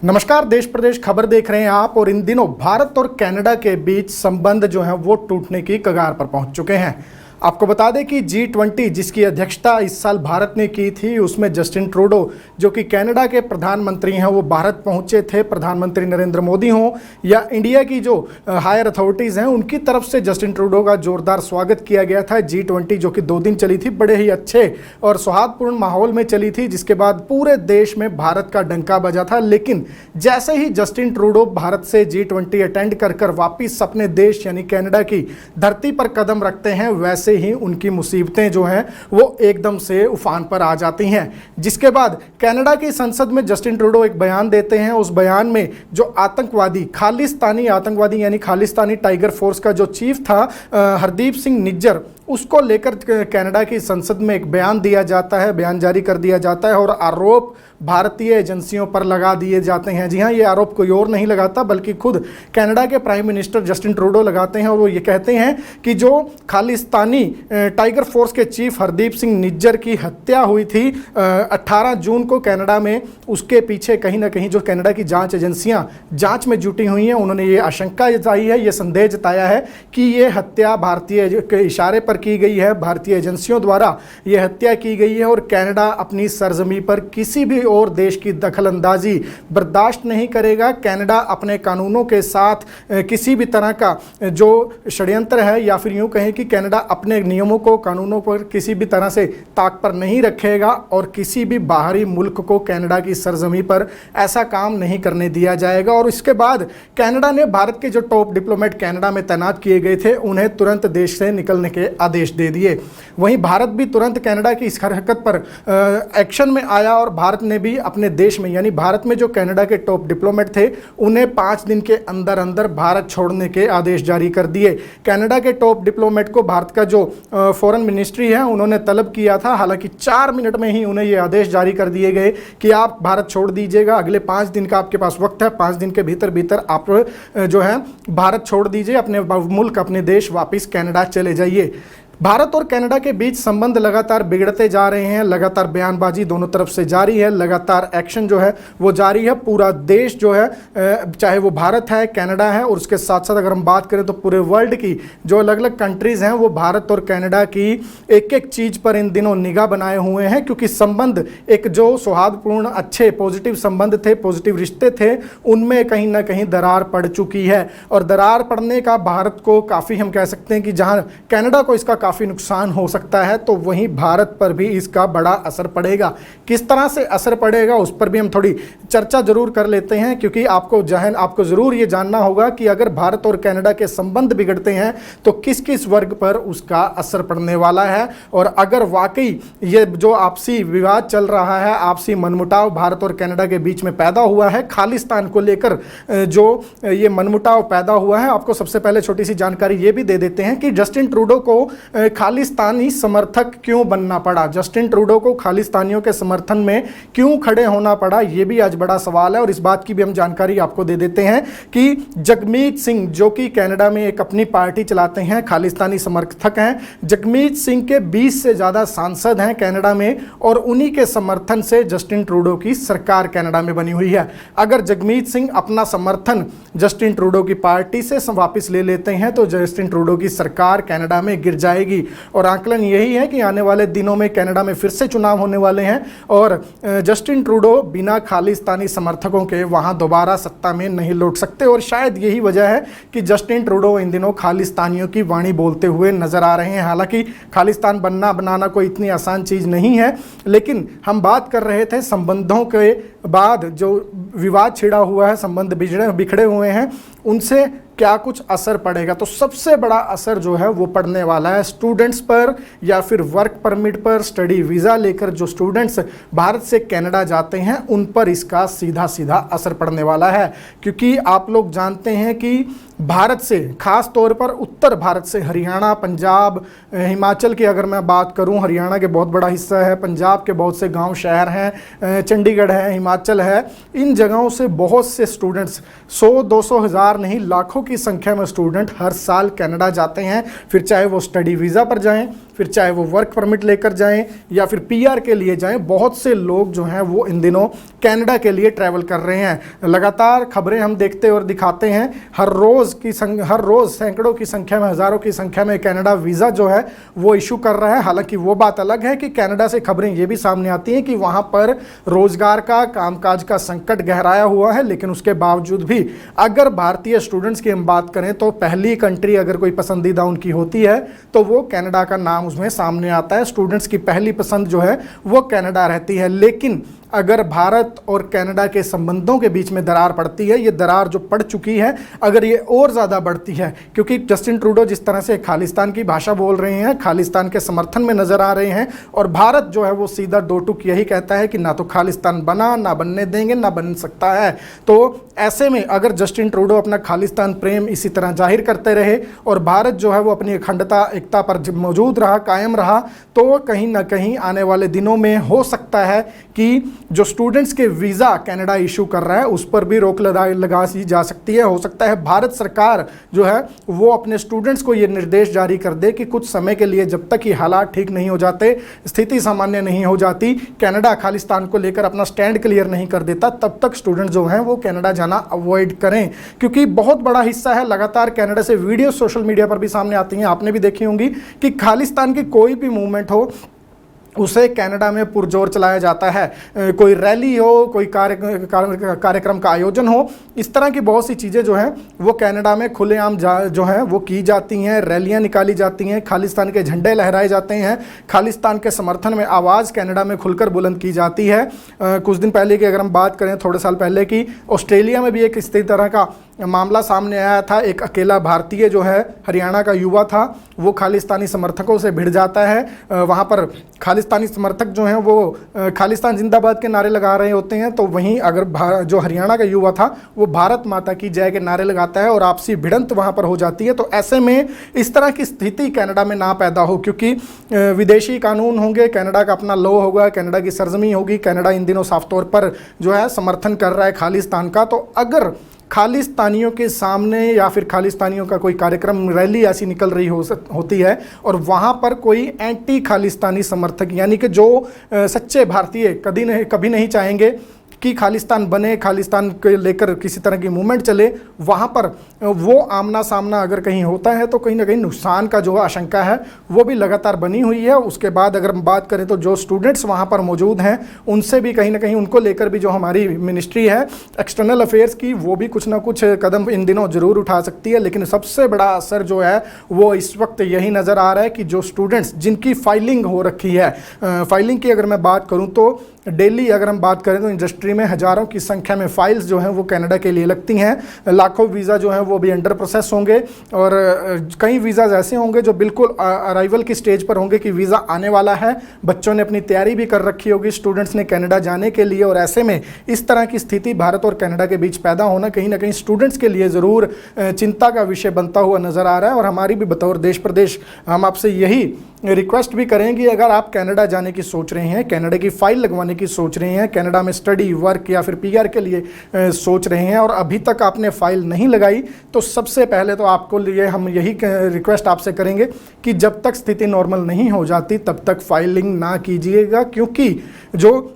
नमस्कार, देश प्रदेश खबर देख रहे हैं आप। और इन दिनों भारत और कनाडा के बीच संबंध जो है वो टूटने की कगार पर पहुंच चुके हैं। आपको बता दें कि G20 जिसकी अध्यक्षता इस साल भारत ने की थी, उसमें जस्टिन ट्रूडो जो कि कनाडा के प्रधानमंत्री हैं वो भारत पहुंचे थे। प्रधानमंत्री नरेंद्र मोदी हों या इंडिया की जो हायर अथॉरिटीज़ हैं उनकी तरफ से जस्टिन ट्रूडो का जोरदार स्वागत किया गया था। G20 जो कि 2 दिन चली थी, बड़े ही अच्छे और सौहार्दपूर्ण माहौल में चली थी, जिसके बाद पूरे देश में भारत का डंका बजा था। लेकिन जैसे ही जस्टिन ट्रूडो भारत से G20 अटेंड कर वापिस अपने देश यानी कनाडा की धरती पर कदम रखते हैं, वैसे ही उनकी मुसीबतें जो हैं वो एकदम से उफान पर आ जाती हैं। जिसके बाद कनाडा की संसद में जस्टिन ट्रूडो एक बयान देते हैं। उस बयान में जो आतंकवादी खालिस्तानी आतंकवादी यानी खालिस्तानी टाइगर फोर्स का जो चीफ था हरदीप सिंह निज्जर, उसको लेकर कनाडा की संसद में एक बयान दिया जाता है, बयान जारी कर दिया जाता है और आरोप भारतीय एजेंसियों पर लगा दिए जाते हैं। जी हाँ, ये आरोप कोई और नहीं लगाता बल्कि खुद कनाडा के प्राइम मिनिस्टर जस्टिन ट्रूडो लगाते हैं। और वो ये कहते हैं कि जो खालिस्तानी टाइगर फोर्स के चीफ हरदीप सिंह निज्जर की हत्या हुई थी 18 जून को कनाडा में, उसके पीछे कहीं ना कहीं जो कनाडा की जांच एजेंसियां जांच में जुटी हुई हैं, उन्होंने ये आशंका जताई है, ये संदेह जताया है कि ये हत्या भारतीय के इशारे पर की गई है, भारतीय एजेंसियों द्वारा ये हत्या की गई है। और कनाडा अपनी सरजमी पर किसी भी और देश की दखलंदाजी बर्दाश्त नहीं करेगा। कनाडा अपने कानूनों के साथ किसी भी तरह का जो षड्यंत्र है, या फिर यूं कहें कि कनाडा अपने नियमों को कानूनों पर किसी भी तरह से ताक पर नहीं रखेगा और किसी भी बाहरी मुल्क को कनाडा की सरजमी पर ऐसा काम नहीं करने दिया जाएगा। और इसके बाद कनाडा ने भारत के जो टॉप डिप्लोमेट कनाडा में तैनात किए गए थे उन्हें तुरंत देश से निकलने के आदेश दे दिए। वहीं भारत भी तुरंत कनाडा की इस हरकत पर एक्शन में आया और भारत ने भी अपने देश में यानी भारत में जो कनाडा के टॉप डिप्लोमेट थे उन्हें 5 दिन के अंदर अंदर भारत छोड़ने के आदेश जारी कर दिए। कनाडा के टॉप डिप्लोमेट को भारत का जो फॉरेन मिनिस्ट्री है उन्होंने तलब किया था, हालांकि 4 मिनट में ही उन्हें ये आदेश जारी कर दिए गए कि आप भारत छोड़ दीजिएगा, अगले 5 दिन का आपके पास वक्त है, 5 दिन के भीतर भीतर आप जो है भारत छोड़ दीजिए, अपने मुल्क अपने देश वापिस कनाडा चले जाइए। भारत और कनाडा के बीच संबंध लगातार बिगड़ते जा रहे हैं, लगातार बयानबाजी दोनों तरफ से जारी है, लगातार एक्शन जो है वो जारी है। पूरा देश जो है, चाहे वो भारत है, कनाडा है, और उसके साथ साथ अगर हम बात करें तो पूरे वर्ल्ड की जो अलग अलग कंट्रीज़ हैं वो भारत और कनाडा की एक एक चीज़ पर इन दिनों निगाह बनाए हुए हैं। क्योंकि संबंध एक जो सौहार्दपूर्ण अच्छे पॉजिटिव संबंध थे, पॉजिटिव रिश्ते थे, उनमें कहीं ना कहीं दरार पड़ चुकी है। और दरार पड़ने का भारत को काफ़ी, हम कह सकते हैं कि जहाँ कनाडा को इसका काफ़ी नुकसान हो सकता है, तो वहीं भारत पर भी इसका बड़ा असर पड़ेगा। किस तरह से असर पड़ेगा उस पर भी हम थोड़ी चर्चा जरूर कर लेते हैं। क्योंकि आपको ज़रूर ये जानना होगा कि अगर भारत और कनाडा के संबंध बिगड़ते हैं तो किस किस वर्ग पर उसका असर पड़ने वाला है। और अगर वाकई ये जो आपसी विवाद चल रहा है, आपसी मनमुटाव भारत और कनाडा के बीच में पैदा हुआ है, खालिस्तान को लेकर जो ये मनमुटाव पैदा हुआ है, आपको सबसे पहले छोटी सी जानकारी ये भी दे देते हैं कि जस्टिन ट्रूडो को खालिस्तानी समर्थक क्यों बनना पड़ा, जस्टिन ट्रूडो को खालिस्तानियों के समर्थन में क्यों खड़े होना पड़ा, ये भी आज बड़ा सवाल है। और इस बात की भी हम जानकारी आपको दे देते हैं कि जगमीत सिंह जो कि कनाडा में एक अपनी पार्टी चलाते हैं, खालिस्तानी समर्थक हैं, जगमीत सिंह के 20 से ज़्यादा सांसद हैं कनाडा में, और उन्हीं के समर्थन से जस्टिन ट्रूडो की सरकार कनाडा में बनी हुई है। अगर जगमीत सिंह अपना समर्थन जस्टिन ट्रूडो की पार्टी से वापस ले लेते हैं तो जस्टिन ट्रूडो की सरकार कनाडा में गिर जाएगी। और आकलन यही है कि आने वाले दिनों में कनाडा में फिर से चुनाव होने वाले हैं और जस्टिन ट्रूडो बिना खालिस्तानी समर्थकों के वहां दोबारा सत्ता में नहीं लौट सकते। और शायद यही वजह है कि जस्टिन ट्रूडो इन दिनों खालिस्तानियों की वाणी बोलते हुए नजर आ रहे हैं। हालांकि खालिस्तान बनाना कोई इतनी आसान चीज़ नहीं है, लेकिन हम बात कर रहे थे संबंधों के बाद जो विवाद छिड़ा हुआ है, संबंध बिखड़े हुए हैं, उनसे क्या कुछ असर पड़ेगा। तो सबसे बड़ा असर जो है वो पड़ने वाला है स्टूडेंट्स पर, या फिर वर्क परमिट पर, स्टडी वीज़ा लेकर जो स्टूडेंट्स भारत से कनाडा जाते हैं उन पर इसका सीधा सीधा असर पड़ने वाला है। क्योंकि आप लोग जानते हैं कि भारत से, खास तौर पर उत्तर भारत से, हरियाणा, पंजाब, हिमाचल की अगर मैं बात करूं, हरियाणा के बहुत बड़ा हिस्सा है, पंजाब के बहुत से गांव शहर हैं, चंडीगढ़ है, हिमाचल है, इन जगहों से बहुत से स्टूडेंट्स 100-200 हज़ार नहीं लाखों की संख्या में स्टूडेंट हर साल कनाडा जाते हैं। फिर चाहे वो स्टडी वीज़ा पर जाएं, फिर चाहे वो वर्क परमिट लेकर जाएं या फिर पीआर के लिए जाएं, बहुत से लोग जो हैं वो इन दिनों कनाडा के लिए ट्रैवल कर रहे हैं। लगातार खबरें हम देखते और दिखाते हैं, हर रोज़ सैकड़ों की संख्या में, हज़ारों की संख्या में कनाडा वीज़ा जो है वो इशू कर रहा है। हालांकि वो बात अलग है कि कनाडा से खबरें ये भी सामने आती हैं कि वहाँ पर रोज़गार का, कामकाज का संकट गहराया हुआ है, लेकिन उसके बावजूद भी अगर भारतीय स्टूडेंट्स की हम बात करें तो पहली कंट्री अगर कोई पसंदीदा उनकी होती है तो वो कनाडा का नाम उसमें सामने आता है। स्टूडेंट्स की पहली पसंद जो है वो कनाडा रहती है। लेकिन अगर भारत और कनाडा के संबंधों के बीच में दरार पड़ती है, ये दरार जो पड़ चुकी है, अगर ये और ज़्यादा बढ़ती है, क्योंकि जस्टिन ट्रूडो जिस तरह से खालिस्तान की भाषा बोल रहे हैं, खालिस्तान के समर्थन में नज़र आ रहे हैं, और भारत जो है वो सीधा दो टूक यही कहता है कि ना तो खालिस्तान बना, ना बनने देंगे, ना बन सकता है। तो ऐसे में अगर जस्टिन ट्रूडो अपना खालिस्तान प्रेम इसी तरह जाहिर करते रहे और भारत जो है वो अपनी अखंडता, एकता पर मौजूद रहा, कायम रहा, तो कहीं ना कहीं आने वाले दिनों में हो सकता है कि जो स्टूडेंट्स के वीज़ा कनाडा इशू कर रहा है उस पर भी रोक लगा दी जा सकती है। हो सकता है भारत सरकार जो है वो अपने स्टूडेंट्स को ये निर्देश जारी कर दे कि कुछ समय के लिए, जब तक ये हालात ठीक नहीं हो जाते, स्थिति सामान्य नहीं हो जाती, कनाडा खालिस्तान को लेकर अपना स्टैंड क्लियर नहीं कर देता, तब तक स्टूडेंट जो हैं वो कनाडा जाना अवॉइड करें। क्योंकि बहुत बड़ा हिस्सा है, लगातार कनाडा से वीडियो सोशल मीडिया पर भी सामने आती हैं, आपने भी देखी होंगी कि खालिस्तान की कोई भी मूवमेंट हो उसे कनाडा में पुरजोर चलाया जाता है। कोई रैली हो, कोई कार्यक्रम का आयोजन हो, इस तरह की बहुत सी चीज़ें जो हैं वो कनाडा में खुलेआम जो हैं वो की जाती हैं, रैलियां निकाली जाती हैं, खालिस्तान के झंडे लहराए जाते हैं, खालिस्तान के समर्थन में आवाज़ कनाडा में खुलकर बुलंद की जाती है। कुछ दिन पहले की अगर हम बात करें, थोड़े साल पहले की, ऑस्ट्रेलिया में भी एक इसी तरह का मामला सामने आया था। एक अकेला भारतीय जो है, हरियाणा का युवा था, वो खालिस्तानी समर्थकों से भिड़ जाता है। वहाँ पर खालिस्तानी समर्थक जो हैं वो खालिस्तान जिंदाबाद के नारे लगा रहे होते हैं, तो वहीं अगर जो हरियाणा का युवा था वो भारत माता की जय के नारे लगाता है और आपसी भिड़ंत वहाँ पर हो जाती है। तो ऐसे में इस तरह की स्थिति कनाडा में ना पैदा हो, क्योंकि विदेशी कानून होंगे, कनाडा का अपना लॉ होगा, कनाडा की सरजमी होगी। कनाडा इन दिनों साफ तौर पर जो है समर्थन कर रहा है खालिस्तान का। तो अगर खालिस्तानियों के सामने या फिर खालिस्तानियों का कोई कार्यक्रम, रैली ऐसी निकल रही होती है और वहाँ पर कोई एंटी खालिस्तानी समर्थक, यानी कि जो सच्चे भारतीय कभी नहीं चाहेंगे कि खालिस्तान बने, खालिस्तान के लेकर किसी तरह की मूवमेंट चले, वहाँ पर वो आमना सामना अगर कहीं होता है तो कहीं ना कहीं नुकसान का जो आशंका है वो भी लगातार बनी हुई है। उसके बाद अगर हम बात करें तो जो स्टूडेंट्स वहाँ पर मौजूद हैं उनसे भी कहीं ना कहीं, उनको लेकर भी जो हमारी मिनिस्ट्री है एक्सटर्नल अफेयर्स की, वो भी कुछ ना कुछ कदम इन दिनों ज़रूर उठा सकती है। लेकिन सबसे बड़ा असर जो है वो इस वक्त यही नज़र आ रहा है कि जो स्टूडेंट्स जिनकी फाइलिंग हो रखी है, फाइलिंग की अगर मैं बात करूँ तो डेली अगर हम बात करें तो इंडस्ट्री में हज़ारों की संख्या में फाइल्स जो हैं वो कनाडा के लिए लगती हैं। लाखों वीज़ा जो हैं वो भी अंडर प्रोसेस होंगे और कई वीज़ाज ऐसे होंगे जो बिल्कुल अराइवल की स्टेज पर होंगे कि वीज़ा आने वाला है। बच्चों ने अपनी तैयारी भी कर रखी होगी, स्टूडेंट्स ने कनाडा जाने के लिए, और ऐसे में इस तरह की स्थिति भारत और कनाडा के बीच पैदा होना कहीं ना कहीं स्टूडेंट्स के लिए ज़रूर चिंता का विषय बनता हुआ नज़र आ रहा है। और हमारी भी बतौर देश प्रदेश हम आपसे यही रिक्वेस्ट भी करेंगे, अगर आप कनाडा जाने की सोच रहे हैं, कनाडा की फ़ाइल लगवाने की सोच रहे हैं, कनाडा में स्टडी, वर्क या फिर पीआर के लिए सोच रहे हैं और अभी तक आपने फ़ाइल नहीं लगाई, तो सबसे पहले तो आपको लिए हम यही रिक्वेस्ट आपसे करेंगे कि जब तक स्थिति नॉर्मल नहीं हो जाती तब तक फाइलिंग ना कीजिएगा। क्योंकि जो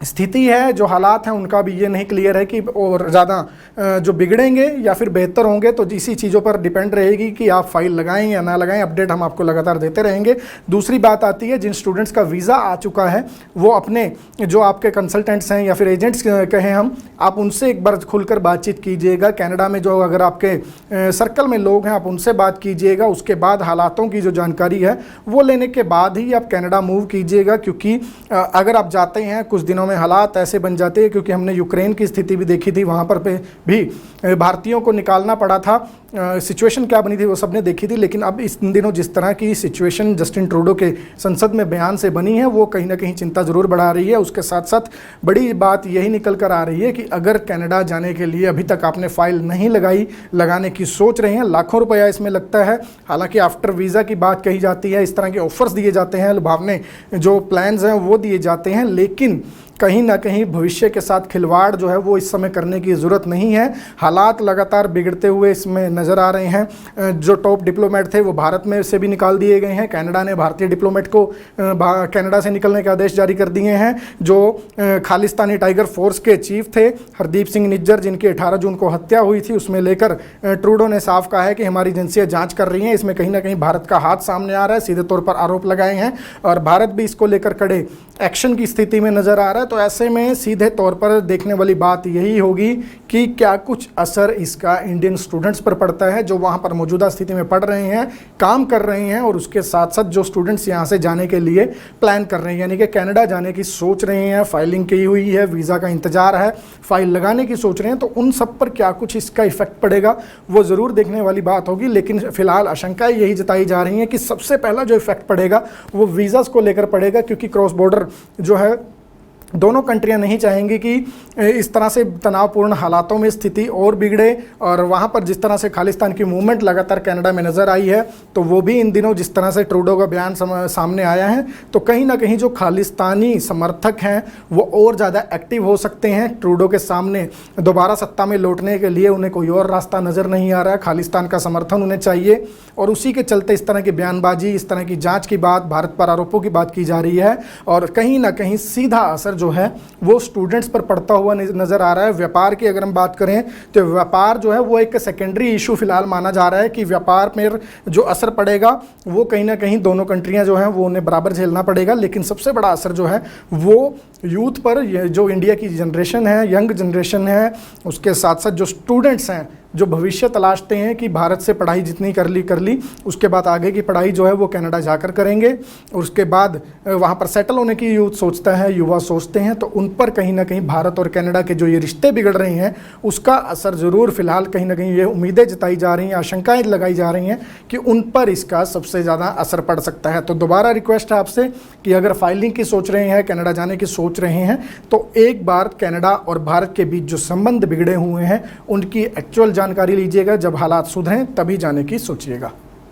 स्थिति है, जो हालात हैं, उनका भी ये नहीं क्लियर है कि और ज़्यादा जो बिगड़ेंगे या फिर बेहतर होंगे, तो इसी चीज़ों पर डिपेंड रहेगी कि आप फाइल लगाएं या ना लगाएं। अपडेट हम आपको लगातार देते रहेंगे। दूसरी बात आती है, जिन स्टूडेंट्स का वीज़ा आ चुका है वो अपने जो आपके कंसल्टेंट्स हैं या फिर एजेंट्स कहें हम, आप उनसे एक बार खुलकर बातचीत कीजिएगा। कनाडा में जो अगर आपके सर्कल में लोग हैं आप उनसे बात कीजिएगा। उसके बाद हालातों की जो जानकारी है वो लेने के बाद ही आप कनाडा मूव कीजिएगा। क्योंकि अगर आप जाते हैं कुछ दिनों में हालात ऐसे बन जाते हैं, क्योंकि हमने यूक्रेन की स्थिति भी देखी थी, वहाँ पर भी भारतीयों को निकालना पड़ा था। सिचुएशन क्या बनी थी वो सबने देखी थी। लेकिन अब इस दिनों जिस तरह की सिचुएशन जस्टिन ट्रूडो के संसद में बयान से बनी है वो कहीं ना कहीं चिंता ज़रूर बढ़ा रही है। उसके साथ साथ बड़ी बात यही निकल कर आ रही है कि अगर कनाडा जाने के लिए अभी तक आपने फ़ाइल नहीं लगाने की सोच रहे हैं, लाखों रुपया इसमें लगता है। हालांकि आफ्टर वीज़ा की बात कही जाती है, इस तरह के ऑफर्स दिए जाते हैं, लुभावने जो प्लान्स हैं वो दिए जाते हैं, लेकिन कहीं ना कहीं भविष्य के साथ खिलवाड़ जो है वो इस समय करने की ज़रूरत नहीं है। हालात लगातार बिगड़ते हुए इसमें नज़र आ रहे हैं। जो टॉप डिप्लोमेट थे वो भारत में से भी निकाल दिए गए हैं। कनाडा ने भारतीय डिप्लोमेट को कनाडा से निकलने के आदेश जारी कर दिए हैं। जो खालिस्तानी टाइगर फोर्स के चीफ थे हरदीप सिंह निज्जर, जिनकी 18 जून को हत्या हुई थी, उसमें लेकर ट्रूडो ने साफ कहा है कि हमारी एजेंसियां जांच कर रही हैं। इसमें कहीं ना कहीं भारत का हाथ सामने आ रहा है, सीधे तौर पर आरोप लगाए हैं और भारत भी इसको लेकर कड़े एक्शन की स्थिति में नजर आ रहा है। तो ऐसे में सीधे तौर पर देखने वाली बात यही होगी कि क्या कुछ असर इसका इंडियन स्टूडेंट्स पर पड़ता है जो वहां पर मौजूदा स्थिति में पढ़ रहे हैं, काम कर रहे हैं, और उसके साथ साथ जो स्टूडेंट्स यहां से जाने के लिए प्लान कर रहे हैं, यानी कि कनाडा जाने की सोच रहे हैं, फाइलिंग की हुई है, वीज़ा का इंतजार है, फाइल लगाने की सोच रहे हैं, तो उन सब पर क्या कुछ इसका इफेक्ट पड़ेगा वो ज़रूर देखने वाली बात होगी। लेकिन फिलहाल आशंकाएं यही जताई जा रही हैं कि सबसे पहला जो इफेक्ट पड़ेगा वो वीज़ास को लेकर पड़ेगा, क्योंकि क्रॉस बॉर्डर जो है दोनों कंट्रियां नहीं चाहेंगी कि इस तरह से तनावपूर्ण हालातों में स्थिति और बिगड़े। और वहां पर जिस तरह से खालिस्तान की मूवमेंट लगातार कनाडा में नज़र आई है, तो वो भी इन दिनों जिस तरह से ट्रूडो का बयान सामने आया है, तो कहीं ना कहीं जो खालिस्तानी समर्थक हैं वो और ज़्यादा एक्टिव हो सकते हैं। ट्रूडो के सामने दोबारा सत्ता में लौटने के लिए उन्हें कोई और रास्ता नज़र नहीं आ रहा है, खालिस्तान का समर्थन उन्हें चाहिए, और उसी के चलते इस तरह की बयानबाजी, इस तरह की जाँच की बात, भारत पर आरोपों की बात की जा रही है। और कहीं ना कहीं सीधा असर जो है वो स्टूडेंट्स पर पड़ता हुआ नजर आ रहा है। व्यापार की अगर हम बात करें तो व्यापार जो है वो एक सेकेंडरी इशू फिलहाल माना जा रहा है कि व्यापार पर जो असर पड़ेगा वो कहीं ना कहीं दोनों कंट्रियां जो हैं वो उन्हें बराबर झेलना पड़ेगा। लेकिन सबसे बड़ा असर जो है वो यूथ पर, जो इंडिया की जनरेशन है, यंग जनरेशन है, उसके साथ साथ जो स्टूडेंट्स हैं जो भविष्य तलाशते हैं कि भारत से पढ़ाई जितनी कर ली उसके बाद आगे की पढ़ाई जो है वो कनाडा जाकर करेंगे, और उसके बाद वहाँ पर सेटल होने की यूथ सोचता है, युवा सोचते हैं, तो उन पर कहीं ना कहीं भारत और कनाडा के जो ये रिश्ते बिगड़ रहे हैं उसका असर ज़रूर फिलहाल कहीं ना कहीं ये उम्मीदें जताई जा रही हैं, आशंकाएँ लगाई जा रही हैं कि उन पर इसका सबसे ज़्यादा असर पड़ सकता है। तो दोबारा रिक्वेस्ट है आपसे कि अगर फाइलिंग की सोच रहे हैं, कनाडा जाने की सोच रहे हैं, तो एक बार कनाडा और भारत के बीच जो संबंध बिगड़े हुए हैं उनकी एक्चुअल जानकारी लीजिएगा। जब हालात सुधरें तभी जाने की सोचिएगा।